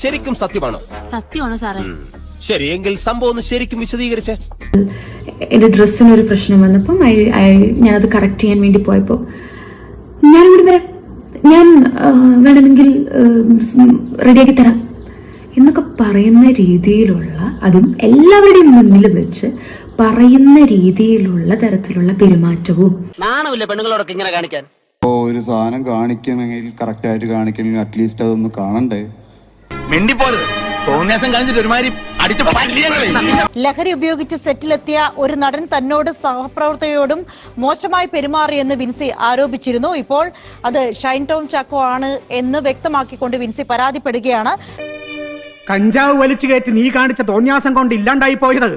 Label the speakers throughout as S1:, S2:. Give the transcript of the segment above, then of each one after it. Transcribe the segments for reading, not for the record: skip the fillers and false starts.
S1: ശരിക്കും സത്യമാണോ?
S2: സത്യമാണ് സാറേ.
S1: ശരി, എങ്കിൽ സംഭവം ഒന്ന് ശരിക്കും വിശദീകരിച്ചേ.
S3: എന്റെ ഡ്രസ്സിനൊരു പ്രശ്നം വന്നപ്പം ഞാനത് കറക്റ്റ് ചെയ്യാൻ വേണ്ടി പോയപ്പോൾ ഞാനിവിടെ വരാം, ഞാൻ വേണമെങ്കിൽ റെഡിയാക്കി തരാം എന്നൊക്കെ പറയുന്ന രീതിയിലുള്ള, അതും എല്ലാവരുടെയും മുന്നിൽ വെച്ച് പറയുന്ന രീതിയിലുള്ള തരത്തിലുള്ള പെരുമാറ്റവും.
S4: നാണമില്ല പെണ്ണുങ്ങളോടൊക്കെ ഇങ്ങനെ കാണിക്കാൻ.
S5: ഒരു സാധനം കാണിക്കണമെങ്കിൽ കറക്റ്റ് ആയിട്ട് കാണിക്കണമെങ്കിൽ അറ്റ്ലീസ്റ്റ് അതൊന്ന് കാണണ്ടേ?
S6: ലഹരി ഉപയോഗിച്ച് സെറ്റിലെത്തിയ ഒരു നടൻ തന്നോട് സഹപ്രവർത്തകരോടും മോശമായി പെരുമാറിയെന്ന് വിൻസി ആരോപിച്ചിരുന്നു. ഇപ്പോൾ അത് ഷൈൻ ടോം ചാക്കോ ആണ് എന്ന് വ്യക്തമാക്കിക്കൊണ്ട് വിൻസി പരാതിപ്പെടുകയാണ്.
S7: കഞ്ചാവ് വലിച്ചു കയറ്റി നീ കാണിച്ച തോന്നിയാസം കൊണ്ട് ഇല്ലാണ്ടായി പോയത്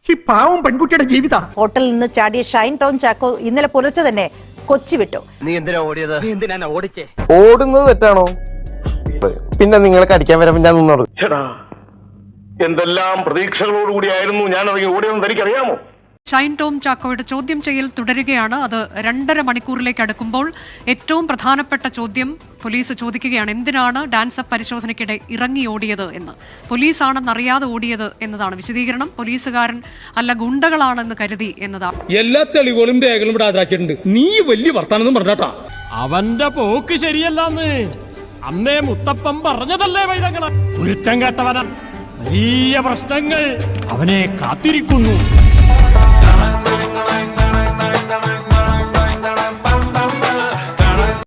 S7: ഈ പാവം പെൺകുട്ടിയുടെ ജീവിത.
S6: ഹോട്ടലിൽ നിന്ന് ചാടിയ ഷൈൻ ടോം ചാക്കോ ഇന്നലെ പുലർച്ചെ തന്നെ കൊച്ചി വിട്ടു.
S4: നീ എന്തിനാ ഓടിയത്? നീ എന്തിനാ ഓടിച്ചേ?
S8: ഓടുന്നത് തെറ്റാണോ? പിന്നെ നിങ്ങളെ കടിക്കാൻ വരാൻ ഞാൻ നിന്നോട്.
S9: എന്തെല്ലാം പ്രതീക്ഷകളോടുകൂടിയായിരുന്നു ഞാൻ ഇറങ്ങി ഓടിയെന്ന് എനിക്കറിയാമോ?
S10: ഷൈൻ ടോം ചാക്കോയുടെ ചോദ്യം ചെയ്യൽ തുടരുകയാണ്. അത് 2.5 മണിക്കൂറിലേക്ക് അടുക്കുമ്പോൾ ഏറ്റവും പ്രധാനപ്പെട്ട ചോദ്യം പോലീസ് ചോദിക്കുകയാണ്, എന്തിനാണ് ഡാൻസ് അപ്പ് പരിശോധനയ്ക്കിടെ ഇറങ്ങി ഓടിയത് എന്ന്. പോലീസാണെന്നറിയാതെ ഓടിയത് എന്നതാണ് വിശദീകരണം. പോലീസുകാരൻ അല്ല, ഗുണ്ടകളാണെന്ന് കരുതി എന്നതാണ്.
S11: എല്ലാ തെളിവുകളും രേഖകളും ഇവിടെ ഹാജരാക്കിയിട്ടുണ്ട്. നീ വലിയ വർത്താനം പറഞ്ഞാട്ടാ. അവന്റെ പോക്ക് ശരിയല്ലാന്ന് അന്നേ മുത്തപ്പൻ പറഞ്ഞതല്ലേ വൈദങ്ങളെ. കുരുത്തം കേട്ടവന വലിയ പ്രശ്നങ്ങൾ അവനെ കാത്തിരിക്കുന്നു.